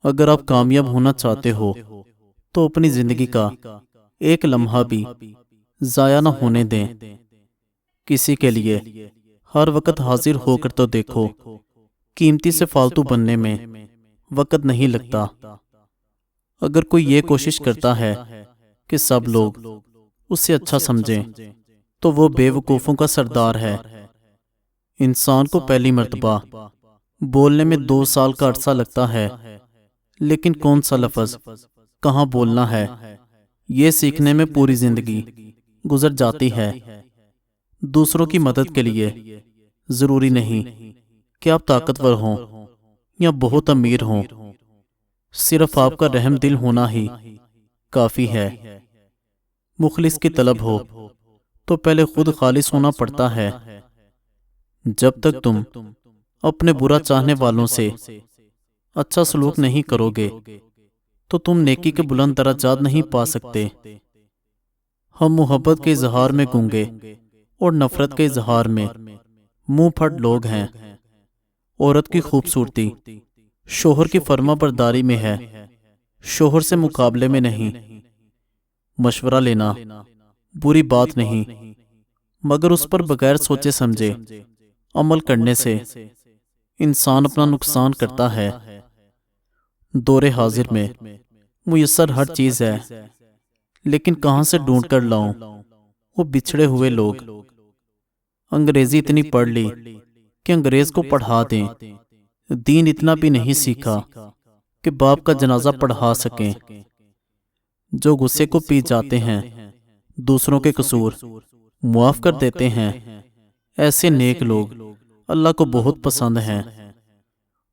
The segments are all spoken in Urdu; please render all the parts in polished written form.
اگر آپ کامیاب ہونا چاہتے ہو تو اپنی زندگی کا ایک لمحہ بھی ضائع نہ ہونے دیں۔ کسی کے لیے ہر وقت حاضر ہو کر تو دیکھو، قیمتی سے فالتو بننے میں وقت نہیں لگتا۔ اگر کوئی یہ کوشش کرتا ہے کہ سب لوگ اسے اچھا سمجھیں تو وہ بے وقوفوں کا سردار ہے۔ انسان کو پہلی مرتبہ بولنے میں 2 سال کا عرصہ لگتا ہے، لیکن کون سا لفظ کہاں بولنا ہے یہ سیکھنے میں پوری زندگی گزر جاتی ہے۔ دوسروں کی مدد کے لیے ضروری نہیں کہ آپ طاقتور ہوں یا بہت امیر ہوں، صرف آپ کا رحم دل ہونا ہی کافی ہے۔ مخلص کی طلب ہو تو پہلے خود خالص ہونا پڑتا ہے۔ جب تک تم اپنے برا چاہنے والوں سے اچھا سلوک نہیں کرو گے تو تم نیکی کے بلند درجات نہیں پا سکتے۔ ہم محبت کے اظہار میں گونگے اور نفرت کے اظہار میں منہ پھٹ لوگ ہیں۔ عورت کی خوبصورتی شوہر کی فرما برداری میں ہے، شوہر سے مقابلے میں نہیں۔ مشورہ لینا بری بات نہیں، مگر اس پر بغیر سوچے سمجھے عمل کرنے سے انسان اپنا نقصان کرتا ہے۔ دور حاضر میں میسر ہر چیز ہے، لیکن کہاں سے ڈھونڈ کر لاؤں وہ بچھڑے ہوئے لوگ۔ انگریزی اتنی پڑھ لی کہ انگریز کو پڑھا دیں، دین اتنا بھی نہیں سیکھا کہ باپ کا جنازہ پڑھا سکیں۔ جو غصے کو پی جاتے ہیں، دوسروں کے قصور معاف کر دیتے ہیں، ایسے نیک لوگ اللہ کو بہت پسند ہیں۔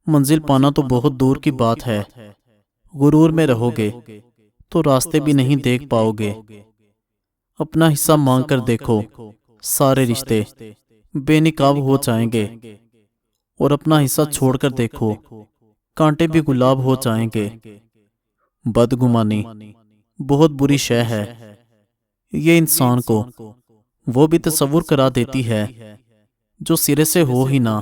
منزل پانا تو بہت دور کی بات ہے، غرور میں رہو گے تو راستے بھی نہیں دیکھ پاؤ گے۔ اپنا حصہ مانگ کر دیکھو، سارے رشتے بے نقاب ہو جائیں گے، اور اپنا حصہ چھوڑ کر دیکھو، کانٹے بھی گلاب ہو جائیں گے۔ بدگمانی بہت بری شے ہے، یہ انسان کو وہ بھی تصور کرا دیتی ہے جو سرے سے ہو ہی نہ۔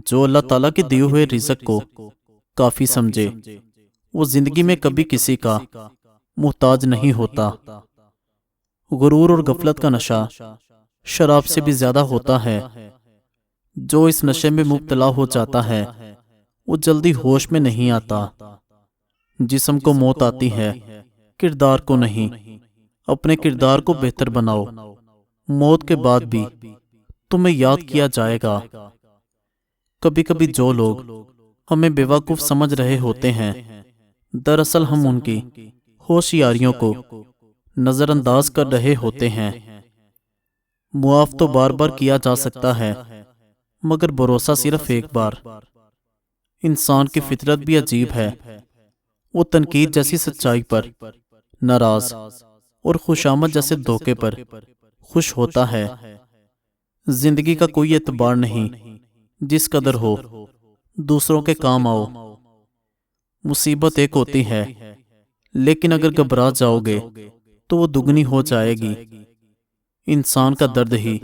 جو اللہ تعالیٰ کے دیے ہوئے رزق کو کافی سمجھے وہ زندگی میں کبھی کسی کا محتاج نہیں ہوتا۔ غرور اور غفلت کا نشہ شراب سے بھی زیادہ ہوتا ہے۔ جو اس نشے میں مبتلا ہو جاتا ہے وہ جلدی ہوش میں نہیں آتا۔ جسم کو موت آتی ہے، کردار کو نہیں۔ اپنے کردار کو بہتر بناؤ، موت کے بعد بھی تمہیں یاد کیا جائے گا۔ کبھی کبھی جو لوگ ہمیں بیوقوف سمجھ رہے ہوتے ہیں، دراصل ہم ان کی ہوشیاریوں کو نظر انداز کر رہے ہوتے ہیں۔ معاف تو بار بار کیا جا سکتا ہے، مگر بھروسہ صرف ایک بار۔ انسان کی فطرت بھی عجیب ہے، وہ تنقید جیسی سچائی پر ناراض اور خوشامد جیسے دھوکے پر خوش ہوتا ہے۔ زندگی کا کوئی اعتبار نہیں، جس قدر ہو دوسروں کے کام آؤ۔ مصیبت ایک ہوتی ہے، لیکن اگر گھبرا جاؤ گے تو وہ دگنی ہو جائے گی۔ انسان کا درد ہی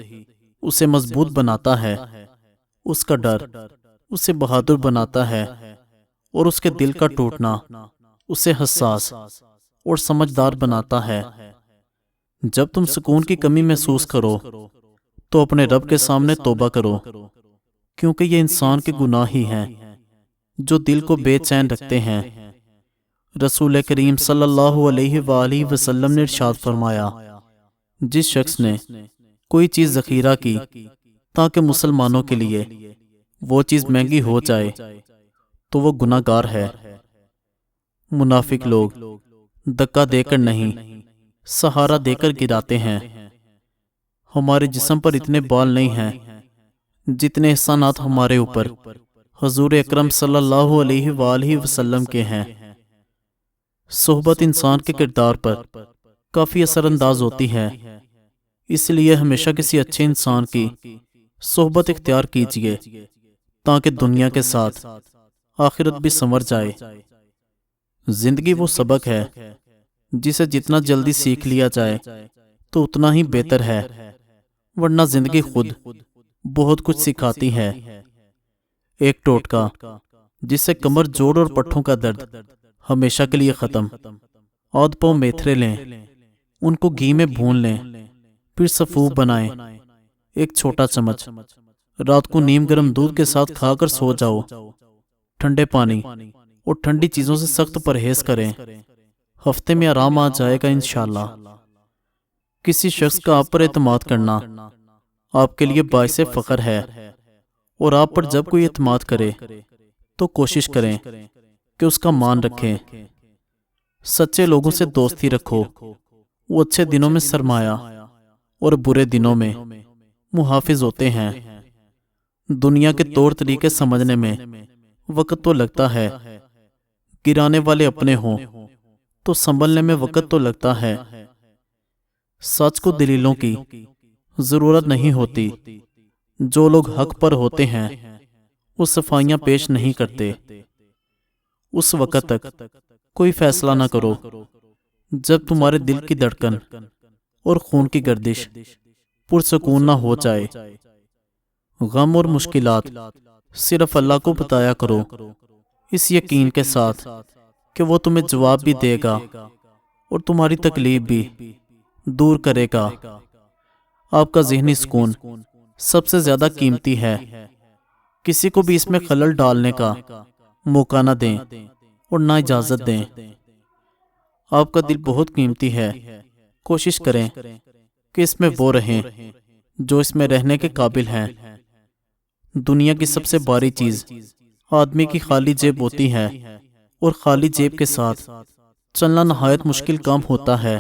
اسے مضبوط بناتا ہے، اس کا ڈر اسے بہادر بناتا ہے، اور اس کے دل کا ٹوٹنا اسے حساس اور سمجھدار بناتا ہے۔ جب تم سکون کی کمی محسوس کرو تو اپنے رب کے سامنے توبہ کرو، کیونکہ یہ انسان کے گناہ ہی ہیں جو دل کو بے چین رکھتے ہیں۔ رسول کریم صلی اللہ علیہ وآلہ وسلم نے ارشاد فرمایا، جس شخص نے کوئی چیز ذخیرہ کی تاکہ مسلمانوں کے لیے وہ چیز مہنگی ہو جائے تو وہ گناہ گار ہے۔ منافق لوگ دھکا دے کر نہیں، سہارا دے کر گراتے ہیں۔ ہمارے جسم پر اتنے بال نہیں ہیں جتنے احسانات ہمارے اوپر حضور اکرم صلی اللہ علیہ وآلہ وسلم کے ہیں۔ صحبت انسان کے کردار پر کافی اثر انداز ہوتی ہے، اس لیے ہمیشہ کسی اچھے انسان کی صحبت اختیار کیجیے تاکہ دنیا کے ساتھ آخرت بھی سنور جائے۔ زندگی وہ سبق ہے جسے جتنا جلدی سیکھ لیا جائے تو اتنا ہی بہتر ہے، ورنہ زندگی خود بہت کچھ سکھاتی ہے۔ ایک ٹوٹکا جس سے کمر جوڑ اور پٹھوں کا درد ہمیشہ کے لیے ختم۔ آدھ پاؤں میتھرے لیں، ان کو گھی میں بھون لیں، پھر سفوف بنائیں، ایک چھوٹا چمچ رات کو نیم گرم دودھ کے ساتھ کھا کر سو جاؤ۔ ٹھنڈے پانی اور ٹھنڈی چیزوں سے سخت پرہیز کریں، ہفتے میں آرام آ جائے گا انشاءاللہ۔ کسی شخص کا آپ پر اعتماد کرنا آپ کے لیے باعث فخر ہے، اور آپ پر جب کوئی اعتماد کرے تو کوشش کریں کہ اس کا مان رکھیں۔ سچے لوگوں سے دوستی رکھو، وہ اچھے دنوں میں سرمایہ اور برے دنوں میں محافظ ہوتے ہیں۔ دنیا کے طور طریقے سمجھنے میں وقت تو لگتا ہے، گرانے والے اپنے ہوں تو سنبھلنے میں وقت تو لگتا ہے۔ سچ کو دلیلوں کی ضرورت نہیں ہوتی، جو لوگ حق پر ہوتے ہیں وہ صفائیاں پیش نہیں کرتے۔ اس وقت تک کوئی فیصلہ نہ کرو جب تمہارے دل کی دھڑکن اور خون کی گردش پرسکون نہ ہو جائے۔ غم اور مشکلات صرف اللہ کو بتایا کرو، اس یقین کے ساتھ کہ وہ تمہیں جواب بھی دے گا اور تمہاری تکلیف بھی دور کرے گا۔ آپ کا ذہنی سکون سب سے زیادہ قیمتی ہے، کسی کو بھی اس میں خلل ڈالنے کا موقع نہ دیں اور نہ اجازت دیں۔ آپ کا دل بہت قیمتی ہے، کوشش کریں کہ اس میں وہ رہیں جو اس میں رہنے کے قابل ہیں۔ دنیا کی سب سے باری چیز آدمی کی خالی جیب ہوتی ہے، اور خالی جیب کے ساتھ چلنا نہایت مشکل کام ہوتا ہے۔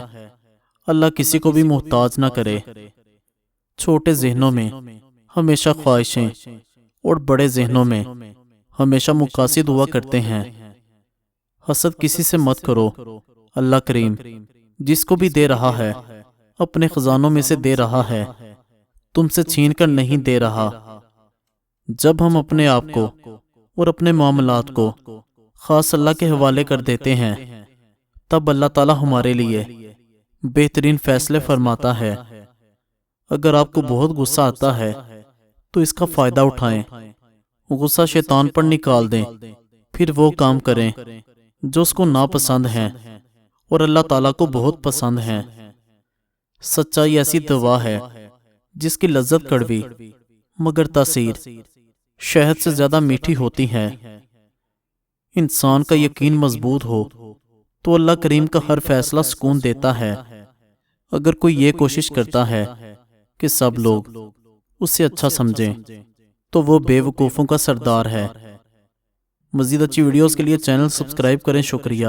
اللہ کسی کو بھی محتاج نہ کرے۔ چھوٹے ذہنوں میں ہمیشہ خواہشیں اور بڑے ذہنوں میں ہمیشہ مقاصد ہوا کرتے ہیں۔ حسد کسی سے مت کرو، اللہ کریم جس کو بھی دے رہا ہے اپنے خزانوں میں سے دے رہا ہے، تم سے چھین کر نہیں دے رہا۔ جب ہم اپنے آپ کو اور اپنے معاملات کو خاص اللہ کے حوالے کر دیتے ہیں، تب اللہ تعالی ہمارے لیے بہترین فیصلے فرماتا ہے۔ اگر آپ کو بہت غصہ آتا ہے تو اس کا فائدہ اٹھائیں، غصہ شیطان پر نکال دیں، پھر وہ کام کریں جو اس کو ناپسند ہیں اور اللہ تعالیٰ کو بہت پسند ہیں۔ سچائی ایسی دوا ہے جس کی لذت کڑوی مگر تاثیر شہد سے زیادہ میٹھی ہوتی ہے۔ انسان کا یقین مضبوط ہو تو اللہ کریم کا ہر فیصلہ سکون دیتا ہے۔ اگر کوئی یہ کوشش کرتا ہے کہ سب لوگ اسے اچھا سمجھیں تو وہ بے وقوفوں کا سردار ہے۔ مزید اچھی ویڈیوز کے لیے چینل سبسکرائب کریں۔ شکریہ۔